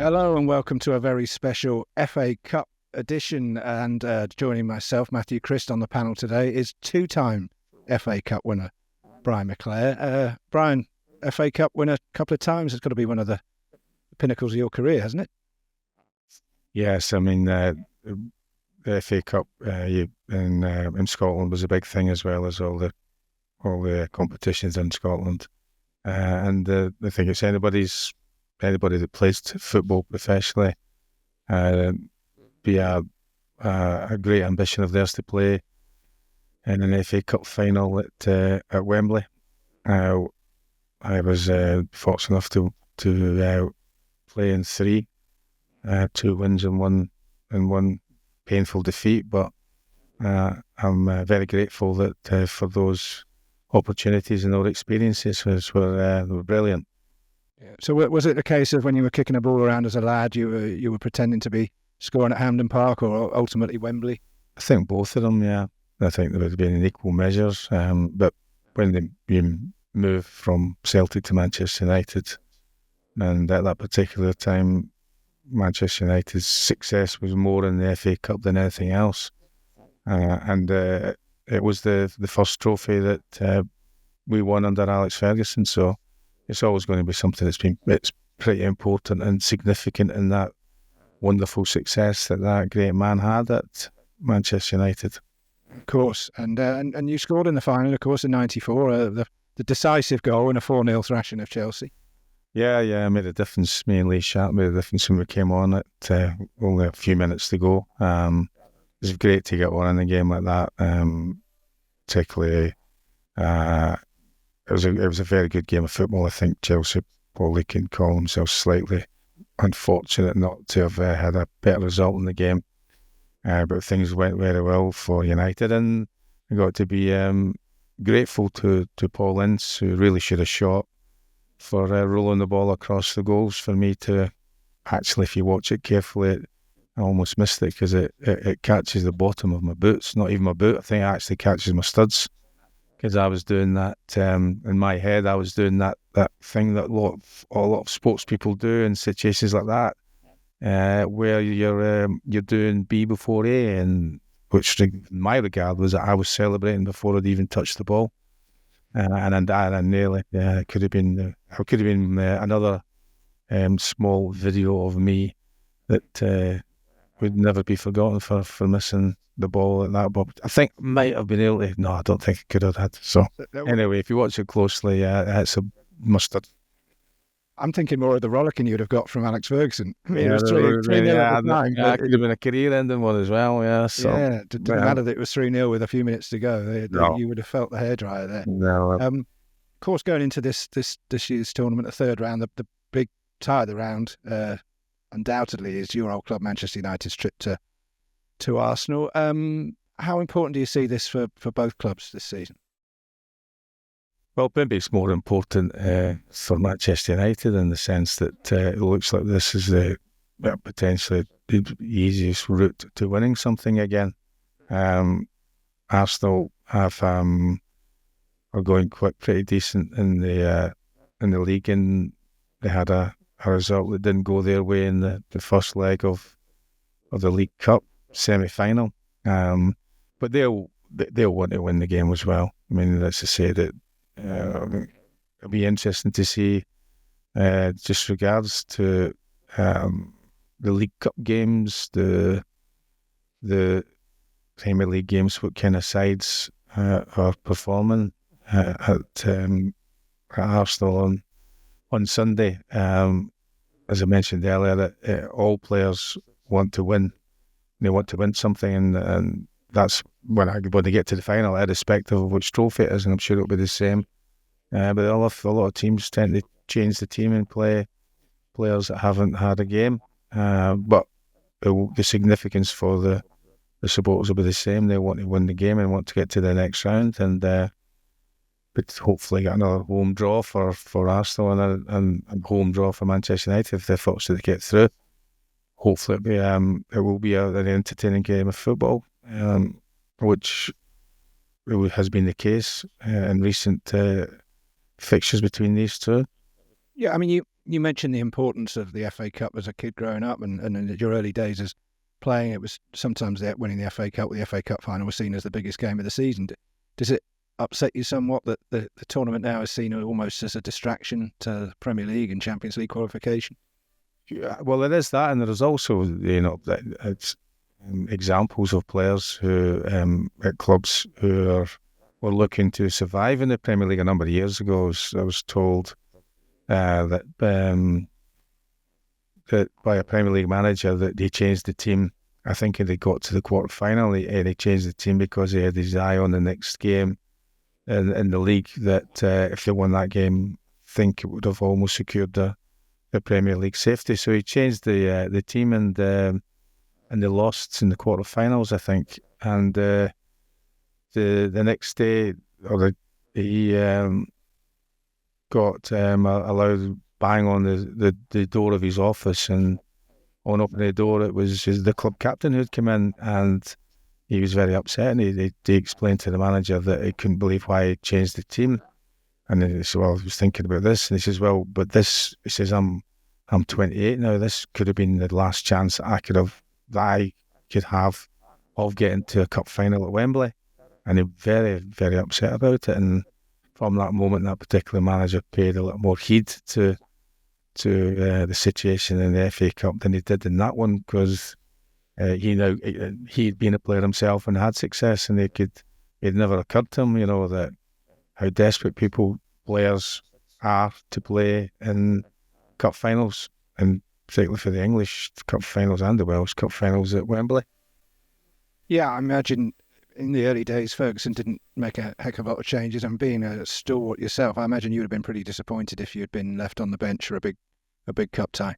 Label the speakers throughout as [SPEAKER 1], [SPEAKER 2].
[SPEAKER 1] Hello and welcome to a very special FA Cup edition. And joining myself, Matthew Christ, on the panel today is two-time FA Cup winner, Bruyne McClair. Bruyne, FA Cup winner a couple of times. It's got to be one of the pinnacles of your career, hasn't it?
[SPEAKER 2] Yes, I mean, the FA Cup in Scotland was a big thing, as well as all the competitions in Scotland. And I think it's anybody that plays football professionally, be a great ambition of theirs to play in an FA Cup final at Wembley. I was fortunate enough to play in three, 2 wins and one painful defeat. But I'm very grateful that for those opportunities and those experiences, which were brilliant.
[SPEAKER 1] So was it a case of when you were kicking a ball around as a lad, you were pretending to be scoring at Hampden Park or ultimately Wembley?
[SPEAKER 2] I think both of them, yeah. I think there would have been in equal measures. But when you move from Celtic to Manchester United, and at that particular time, Manchester United's success was more in the FA Cup than anything else. And it was the first trophy that we won under Alex Ferguson. So it's always going to be something it's pretty important and significant in that wonderful success that great man had at Manchester United.
[SPEAKER 1] Of course, and you scored in the final, of course, in '94, the decisive goal in a 4-0 thrashing of Chelsea.
[SPEAKER 2] Yeah, I made a difference. Me and Lee Sharp made a difference when we came on at only a few minutes to go. It was great to get one in a game like that. Particularly, it was a very good game of football. I think Chelsea probably can call themselves slightly unfortunate not to have had a better result in the game. But things went very well for United, and I got to be grateful to Paul Ince, who really should have shot, for rolling the ball across the goals for me to actually, if you watch it carefully, I almost missed it because it catches the bottom of my boots, not even my boot. I think it actually catches my studs, because I was doing that in my head. I was doing that thing that a lot of sports people do in situations like that, where you're doing B before A, and which in my regard was that I was celebrating before I'd even touched the ball. And I nearly could have been another small video of me that would never be forgotten for missing the ball at that. But I think I might have been able to. No, I don't think I could have had. So anyway, if you watch it closely, it's a mustard.
[SPEAKER 1] I'm thinking more of the rollicking you'd have got from Alex Ferguson. I mean, it was 3-0 at the time.
[SPEAKER 2] It could have been a career-ending one as well, yeah. So,
[SPEAKER 1] yeah, it didn't matter that it was 3-0 with a few minutes to go.
[SPEAKER 2] No.
[SPEAKER 1] You would have felt the hairdryer there.
[SPEAKER 2] No.
[SPEAKER 1] Of course, going into this year's tournament, the third round, the big tie of the round, undoubtedly is your old club, Manchester United's trip to Arsenal. How important do you see this for both clubs this season?
[SPEAKER 2] Well, maybe it's more important for Manchester United in the sense that it looks like this is potentially the easiest route to winning something again. Arsenal are going pretty decent in the league, and they had a result that didn't go their way in the first leg of the League Cup semi-final. But they'll want to win the game as well. I mean, that's to say that it'll be interesting to see, just regards to the League Cup games, the Premier League games, what kind of sides are performing at Arsenal on Sunday. As I mentioned earlier, that all players want to win. They want to win something, and that's when they get to the final, irrespective of which trophy it is, and I'm sure it'll be the same. But a lot of teams tend to change the team and play players that haven't had a game. But the significance for the supporters will be the same. They want to win the game and want to get to the next round, and but hopefully get another home draw for Arsenal and a home draw for Manchester United if they're fortunate to get through. Hopefully it will be an entertaining game of football, which has been the case in recent fixtures between these two.
[SPEAKER 1] Yeah, I mean, you mentioned the importance of the FA Cup as a kid growing up, and in your early days as playing, it was sometimes winning the FA Cup, the FA Cup final was seen as the biggest game of the season. Does it upset you somewhat that the tournament now is seen almost as a distraction to Premier League and Champions League qualification?
[SPEAKER 2] Yeah, well, there is that, and there is also, it's examples of players who at clubs who were looking to survive in the Premier League a number of years ago. I was told that by a Premier League manager that he changed the team. I think they got to the quarter final, he changed the team because he had his eye on the next game in the league. That if they won that game, I think it would have almost secured the Premier League safety. So he changed the team, and they lost in the quarterfinals, I think. And the next day, he got allowed bang on the door of his office, and on opening the door, it was the club captain who'd come in, and he was very upset, and he explained to the manager that he couldn't believe why he changed the team. And then he said, well, I was thinking about this. And he says, well, but this, he says, I'm 28 now. This could have been the last chance I could have of getting to a cup final at Wembley. And he was very, very upset about it. And from that moment, that particular manager paid a lot more heed to the situation in the FA Cup than he did in that one, because he'd been a player himself and had success, and it never occurred to him, that how desperate players are to play in cup finals, and particularly for the English cup finals and the Welsh cup finals at Wembley.
[SPEAKER 1] Yeah, I imagine in the early days, Ferguson didn't make a heck of a lot of changes, and being a stalwart yourself, I imagine you would have been pretty disappointed if you had been left on the bench for a big cup tie.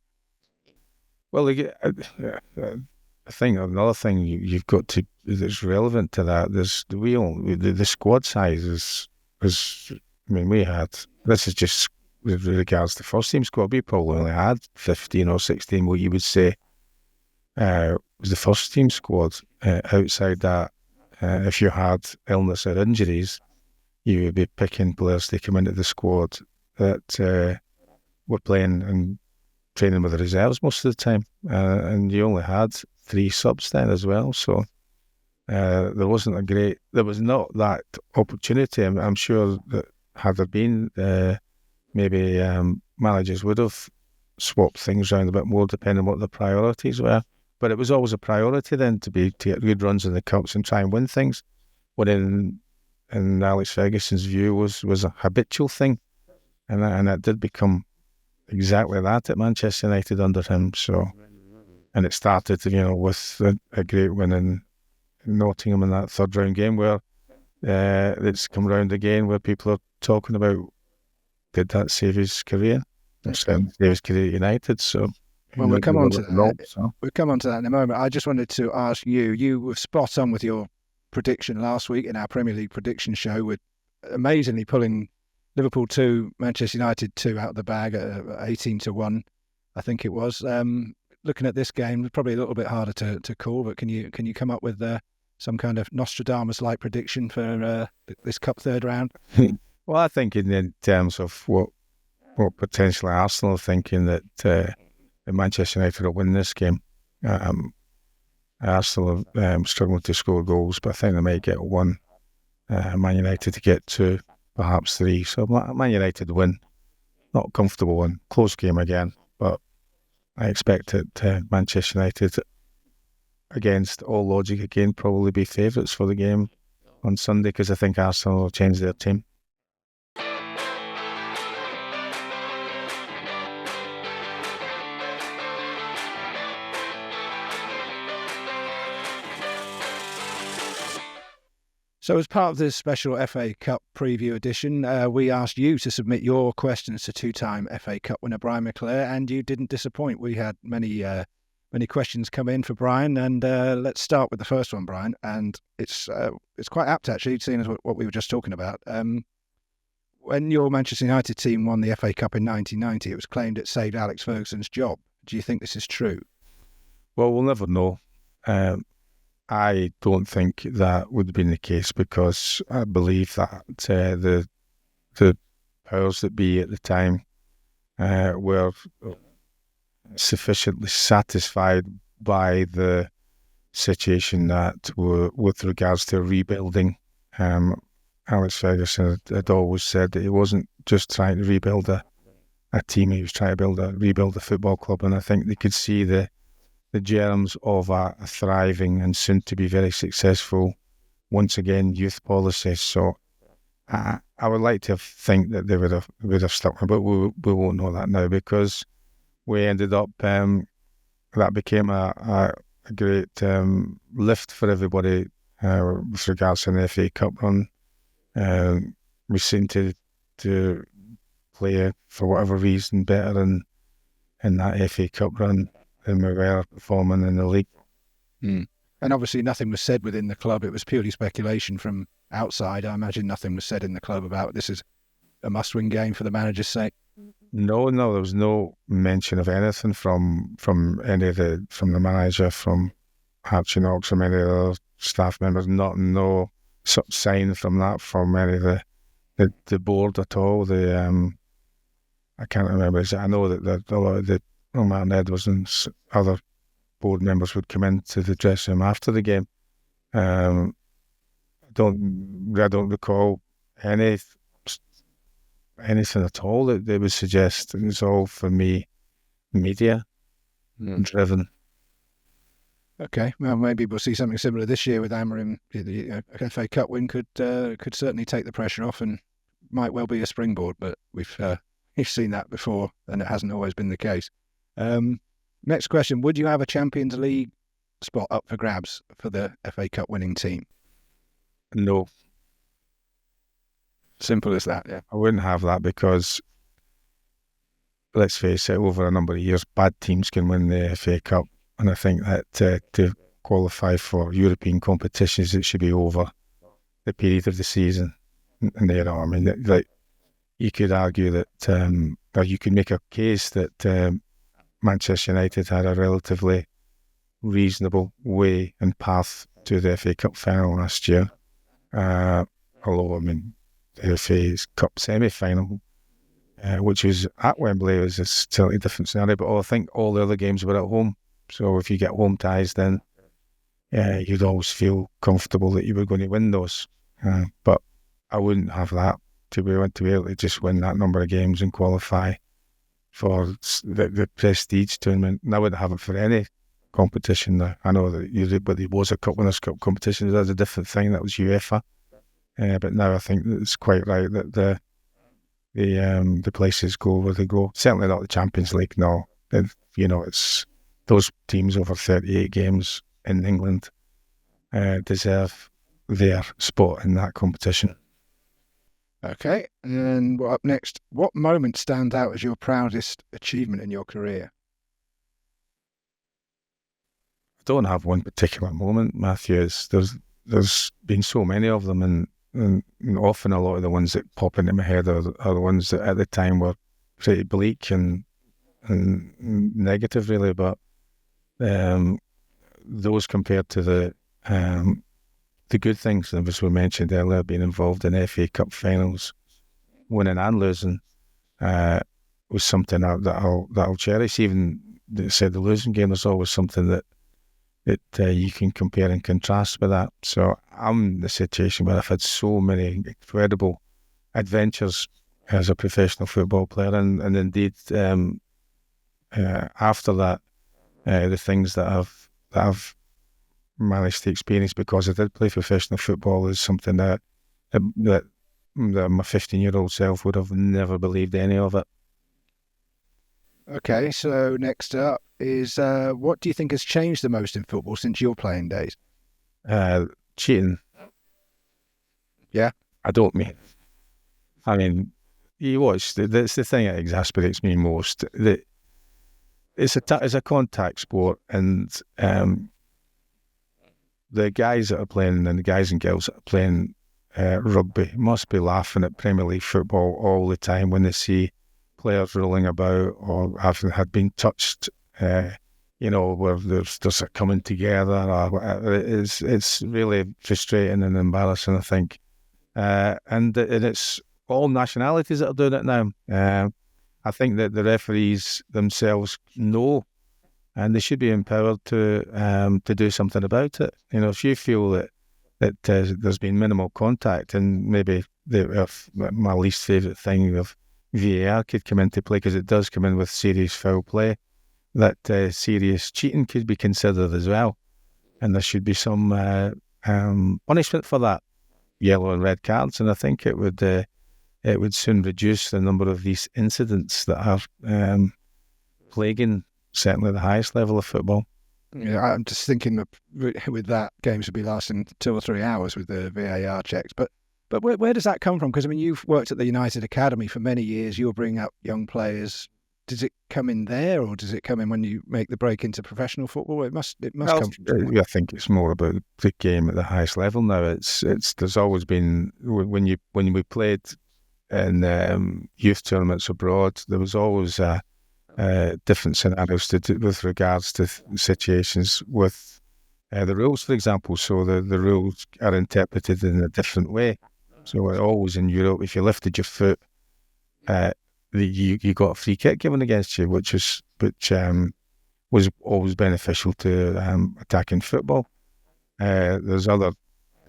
[SPEAKER 2] Well, I think another thing you've got to that's relevant to that, the squad size is we had, this is just with regards to first team squad, we probably only had 15 or 16 what you would say was the first team squad. Outside that, if you had illness or injuries, you would be picking players to come into the squad that were playing and training with the reserves most of the time, and you only had 3 subs then as well. So there was not that opportunity. I'm sure that had there been, maybe managers would have swapped things around a bit more depending on what the priorities were. But it was always a priority then to get good runs in the cups and try and win things. What in Alex Ferguson's view was a habitual thing, and that did become exactly that at Manchester United under him. So, and it started, with a great win in Nottingham in that third round game, where it's come round again, where people are talking about, did that save his career? Save his career at United. So,
[SPEAKER 1] well, we'll come on to that. We'll come on to that in a moment. I just wanted to ask you. You were spot on with your prediction last week in our Premier League prediction show, with amazingly pulling Liverpool 2, Manchester United 2 out of the bag at 18-1, I think it was. Looking at this game, probably a little bit harder to call, but can you come up with some kind of Nostradamus-like prediction for this Cup third round?
[SPEAKER 2] Well, I think in terms of what potentially Arsenal are thinking, that Manchester United will win this game. Arsenal are struggling to score goals, but I think they might get 1. Man United to get 2, perhaps 3. So Man United win. Not a comfortable one. Close game again, but I expect it Manchester United, against all logic again, probably be favourites for the game on Sunday, because I think Arsenal will change their team.
[SPEAKER 1] So as part of this special FA Cup preview edition, we asked you to submit your questions to 2-time FA Cup winner Bruyne McClair, and you didn't disappoint. We had many questions come in for Bruyne, and let's start with the first one, Bruyne. And it's quite apt, actually, seeing as what we were just talking about. When your Manchester United team won the FA Cup in 1990, it was claimed it saved Alex Ferguson's job. Do you think this is true?
[SPEAKER 2] Well, we'll never know. I don't think that would have been the case, because I believe that the powers that be at the time were sufficiently satisfied by the situation that were with regards to rebuilding. Alex Ferguson had always said that he wasn't just trying to rebuild a team, he was trying to rebuild a football club, and I think they could see the germs of a thriving and soon to be very successful, once again, youth policy. So I would like to think that they would have stuck with it, but we won't know that now, because we ended up that became a great lift for everybody with regards to the FA Cup run. We seem to play, for whatever reason, better in that FA Cup run than we were performing in the league.
[SPEAKER 1] And obviously nothing was said within the club. It was purely speculation from outside. I imagine nothing was said in the club about this is a must-win game for the manager's sake.
[SPEAKER 2] No, there was no mention of anything from the manager, from Archie Knox, from any of the other staff members. No sort of sign from that from any of the board at all. I can't remember. I know that a lot of the Martin Edwards and other board members would come into the dressing room after the game. I don't recall anything at all that they would suggest. It was all, for me, media driven.
[SPEAKER 1] Okay, well, maybe we'll see something similar this year with Amorim. The FA Cup win could certainly take the pressure off and might well be a springboard, but we've seen that before and it hasn't always been the case. Next question, would you have a Champions League spot up for grabs for the FA Cup winning team?
[SPEAKER 2] No.
[SPEAKER 1] Simple as that, yeah.
[SPEAKER 2] I wouldn't have that because, let's face it, over a number of years, bad teams can win the FA Cup. And I think that to qualify for European competitions, it should be over the period of the season. And I mean, like, you could argue that, or you could make a case that Manchester United had a relatively reasonable way and path to the FA Cup final last year. Although, I mean, the FA Cup semi-final, which was at Wembley, was a totally different scenario. But I think all the other games were at home. So if you get home ties, then you'd always feel comfortable that you were going to win those. But I wouldn't have that to be able to just win that number of games and qualify for the prestige tournament. And I wouldn't have it for any competition now. I know that but there was a Cup Winners' Cup competition. That's a different thing. That was UEFA. But now I think that it's quite right that the places go where they go. Certainly not the Champions League. No, it's those teams over 38 games in England deserve their spot in that competition.
[SPEAKER 1] Okay, and up next, what moment stands out as your proudest achievement in your career?
[SPEAKER 2] I don't have one particular moment, Matthew. There's been so many of them, and often a lot of the ones that pop into my head are the ones that at the time were pretty bleak and negative, really. But those compared to the good things, as we mentioned earlier, being involved in FA Cup finals, winning and losing, was something that I'll cherish. Even the losing game is always something that you can compare and contrast with that. So I'm in the situation where I've had so many incredible adventures as a professional football player, and indeed after that, the things that I've managed to experience because I did play professional football is something that my 15-year-old self would have never believed any of it.
[SPEAKER 1] Okay, so next up is what do you think has changed the most in football since your playing days?
[SPEAKER 2] Cheating.
[SPEAKER 1] Yeah?
[SPEAKER 2] I mean, you watch, that's the thing that exasperates me most. It's a contact sport, and the guys that are playing and the guys and girls that are playing rugby must be laughing at Premier League football all the time when they see players rolling about or had been touched, where there's a coming together or whatever. It's really frustrating and embarrassing, I think. And it's all nationalities that are doing it now. I think that the referees themselves know, and they should be empowered to do something about it. You know, if you feel that there's been minimal contact, and maybe my least favourite thing of VAR could come into play, because it does come in with serious foul play, that serious cheating could be considered as well, and there should be some punishment for that, yellow and red cards, and I think it would soon reduce the number of these incidents that are plaguing certainly the highest level of football.
[SPEAKER 1] Yeah, I'm just thinking with that, games would be lasting 2 or 3 hours with the VAR checks. But where does that come from? Because I mean, you've worked at the United Academy for many years. You're bringing up young players. Does it come in there, or does it come in when you make the break into professional football? It must come from.
[SPEAKER 2] I think it's more about the game at the highest level now. It's there's always been, when we played in youth tournaments abroad, there was always different scenarios with regards to situations with the rules, for example. So the rules are interpreted in a different way. So always in Europe, if you lifted your foot, you got a free kick given against you, which was always beneficial to attacking football. There's other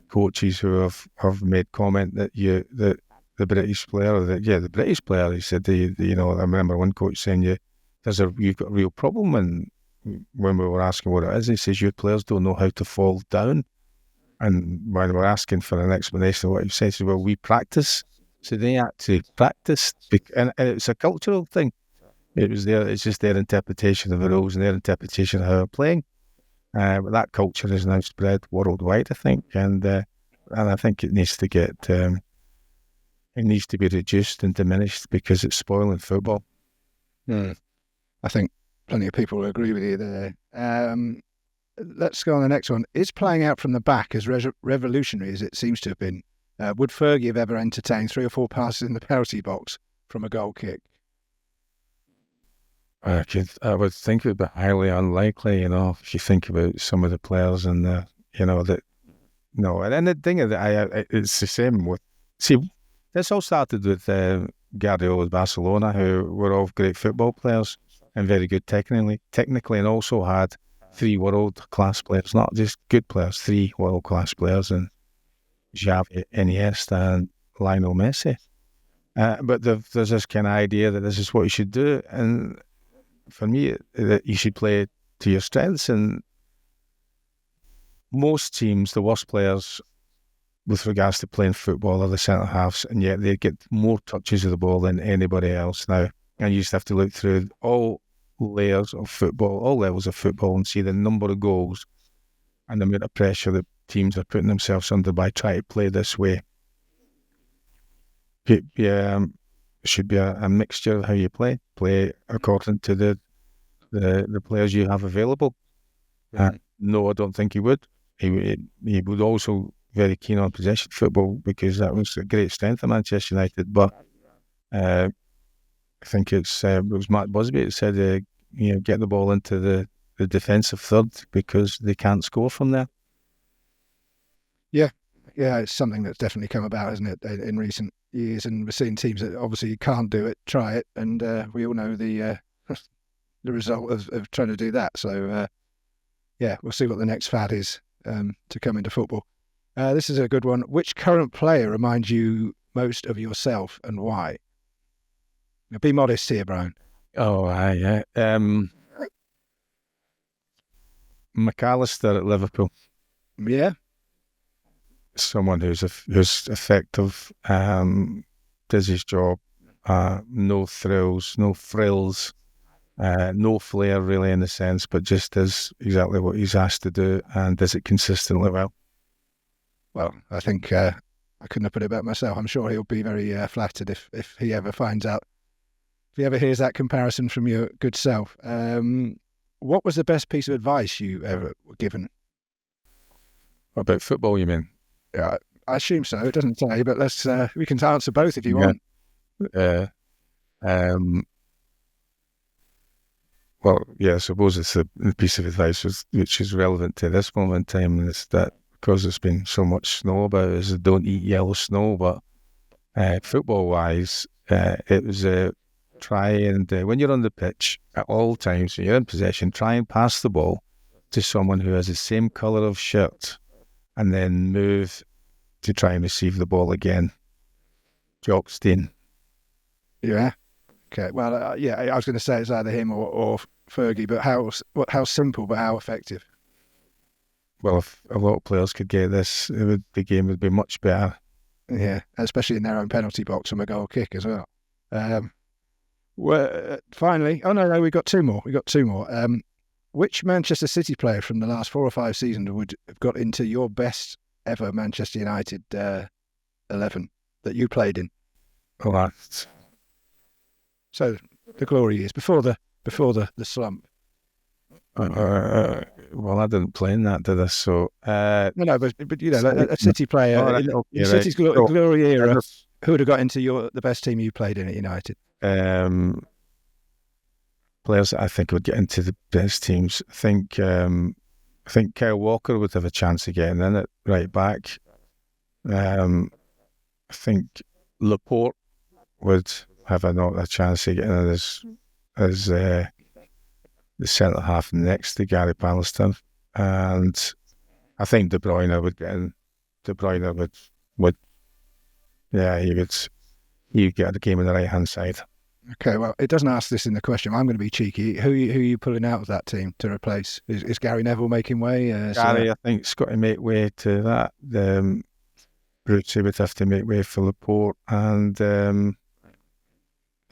[SPEAKER 2] coaches who have made comment that the British player, the British player, he said, I remember one coach saying, you've got a real problem. And when we were asking what it is, he says, your players don't know how to fall down. And when we're asking for an explanation of what he says, well, we practice. So they actually practiced, and it's a cultural thing. It's just their interpretation of the rules and their interpretation of how they're playing. But that culture is now spread worldwide, I think, and I think it needs to be reduced and diminished, because it's spoiling football.
[SPEAKER 1] I think plenty of people will agree with you there. Let's go on the next one. Is playing out from the back as revolutionary as it seems to have been? Would Fergie have ever entertained 3 or 4 passes in the penalty box from a goal kick?
[SPEAKER 2] I would think it would be highly unlikely, if you think about some of the players and and the thing is that it's the same with, this all started with Guardiola Barcelona, who were all great football players and very good technically, and also had 3 world-class players, not just good players, 3 world-class players, and Xavi, Iniesta, and Lionel Messi. But there's this kind of idea that this is what you should do, and for me, that you should play to your strengths. And most teams, the worst players with regards to playing football are the centre halves, and yet they get more touches of the ball than anybody else now. And you just have to look through all layers of football, all levels of football, and see the number of goals and the amount of pressure that teams are putting themselves under by trying to play this way. It should be a mixture of how you play according to the players you have available. No, I don't think he would. He would also very keen on possession football, because that was a great strength of Manchester United. But I think it was Matt Busby that said, get the ball into the defensive third, because they can't score from there.
[SPEAKER 1] Yeah, it's something that's definitely come about, hasn't it, in recent years? And we're seeing teams that obviously can't do it, try it, and we all know the result of trying to do that. So, we'll see what the next fad is to come into football. This is a good one. Which current player reminds you most of yourself, and why? Now, be modest here, Brian.
[SPEAKER 2] Oh, yeah. McAllister at Liverpool.
[SPEAKER 1] Yeah.
[SPEAKER 2] Someone who's effective, does his job, no thrills, no frills, no flair really in a sense, but just does exactly what he's asked to do and does it consistently well.
[SPEAKER 1] Well, I think I couldn't have put it better myself. I'm sure he'll be very flattered if he ever finds out, if he ever hears that comparison from your good self. What was the best piece of advice you ever were given?
[SPEAKER 2] About football, you mean?
[SPEAKER 1] Yeah, I assume so. It doesn't say, but let's we can answer both if you want.
[SPEAKER 2] Well, yeah, I suppose it's a piece of advice which is relevant to this moment in time, and it's that because there's been so much snow about it, is don't eat yellow snow. But football-wise, it was try and, when you're on the pitch at all times, when you're in possession, try and pass the ball to someone who has the same colour of shirt and then move to try and receive the ball again. Jockstein.
[SPEAKER 1] Yeah. Okay. Well, I was going to say it's either him or Fergie, but how simple, but how effective.
[SPEAKER 2] Well, if a lot of players could get this, the game would be much better.
[SPEAKER 1] Yeah, especially in their own penalty box from a goal kick as well. Finally, we got two more. Which Manchester City player from the last 4 or 5 seasons would have got into your best ever Manchester United 11 that you played in?
[SPEAKER 2] Well, that's...
[SPEAKER 1] So the glory years before the slump.
[SPEAKER 2] Well, I didn't play in that, did I? So
[SPEAKER 1] no, but a City player in City's glory era, who would have got into the best team you played in at United?
[SPEAKER 2] Players that I think would get into the best teams. I think Kyle Walker would have a chance of getting in at right back. I think Laporte would have a chance of getting in as the centre half next to Gary Pallister, and I think De Bruyne would get in. De Bruyne would he'd get the game on the right hand side.
[SPEAKER 1] Okay, well, it doesn't ask this in the question. I'm going to be cheeky. Who are you pulling out of that team to replace? Is Gary Neville making way?
[SPEAKER 2] Gary, I think, has got to make way to that. Bruce would have to make way for Laporte, and I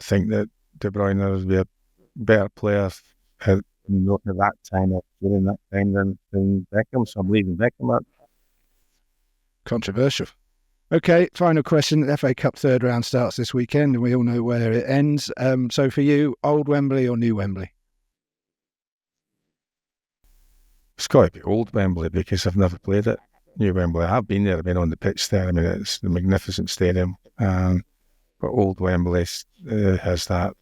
[SPEAKER 2] think that De Bruyne would be a better player during that time than Beckham, so I'm leaving Beckham out.
[SPEAKER 1] Controversial. Okay, final question. The FA Cup third round starts this weekend, and we all know where it ends. So for you, old Wembley or new Wembley?
[SPEAKER 2] It's got to be old Wembley because I've never played it. New Wembley, I've been there, I've been on the pitch there. I mean, it's a magnificent stadium. But old Wembley has that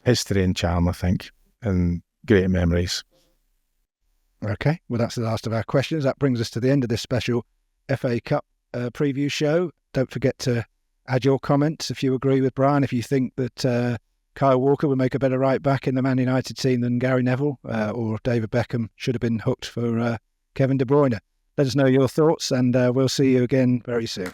[SPEAKER 2] history and charm, I think, and great memories.
[SPEAKER 1] Okay, well, that's the last of our questions. That brings us to the end of this special FA Cup preview show. Don't forget to add your comments if you agree with Brian, if you think that Kyle Walker would make a better right back in the Man United team than Gary Neville, or David Beckham should have been hooked for Kevin De Bruyne. Let us know your thoughts, and we'll see you again very soon.